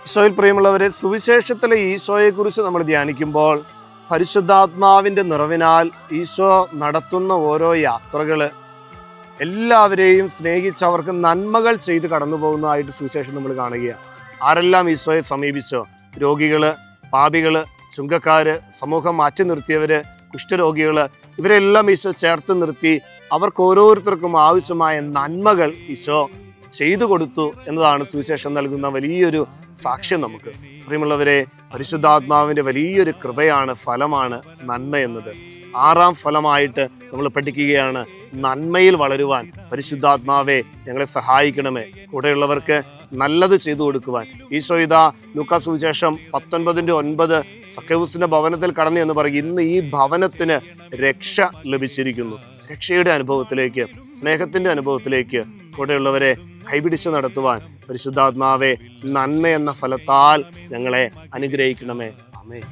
ഈശോയിൽ പ്രിയമുള്ളവരെ, സുവിശേഷത്തിലെ ഈശോയെക്കുറിച്ച് നമ്മൾ ധ്യാനിക്കുമ്പോൾ പരിശുദ്ധാത്മാവിൻ്റെ നിറവിനാൽ ഈശോ നടത്തുന്ന ഓരോ യാത്രകൾ എല്ലാവരെയും സ്നേഹിച്ച് അവർക്ക് നന്മകൾ ചെയ്ത് കടന്നു പോകുന്നതായിട്ട് സുവിശേഷം നമ്മൾ കാണുകയാണ്. ആരെല്ലാം ഈശോയെ സമീപിച്ചോ, രോഗികൾ, പാപികൾ, ചുങ്കക്കാർ, സമൂഹം മാറ്റി നിർത്തിയവർ, കുഷ്ഠരോഗികൾ, ഇവരെല്ലാം ഈശോ ചേർത്ത് നിർത്തി അവർക്ക് ഓരോരുത്തർക്കും ആവശ്യമായ നന്മകൾ ഈശോ ചെയ്തു കൊടുത്തു എന്നതാണ് സുവിശേഷം നൽകുന്ന വലിയൊരു സാക്ഷ്യം. നമുക്ക് പ്രിയമുള്ളവരെ, പരിശുദ്ധാത്മാവിൻ്റെ വലിയൊരു കൃപയാണ്, ഫലമാണ് നന്മ എന്നത്. 6ാം ഫലമായിട്ട് നമ്മൾ പഠിക്കുകയാണ്, നന്മയിൽ വളരുവാൻ പരിശുദ്ധാത്മാവെ ഞങ്ങളെ സഹായിക്കണമേ, കൂടെയുള്ളവർക്ക് നല്ലത് ചെയ്തു കൊടുക്കുവാൻ. ഈശോ ഇതാ ലൂക്കാ സുവിശേഷം 19:9 സക്കേവൂസിന്റെ ഭവനത്തിൽ കടന്നു എന്ന് പറയും. ഇന്ന് ഈ ഭവനത്തിന് രക്ഷ ലഭിച്ചിരിക്കുന്നു. രക്ഷയുടെ അനുഭവത്തിലേക്ക്, സ്നേഹത്തിന്റെ അനുഭവത്തിലേക്ക് കൂടെയുള്ളവരെ കൈപിടിച്ച് നടത്തുവാൻ പരിശുദ്ധാത്മാവെ നന്മ എന്ന ഫലത്താൽ ഞങ്ങളെ അനുഗ്രഹിക്കണമേ. ആമേൻ.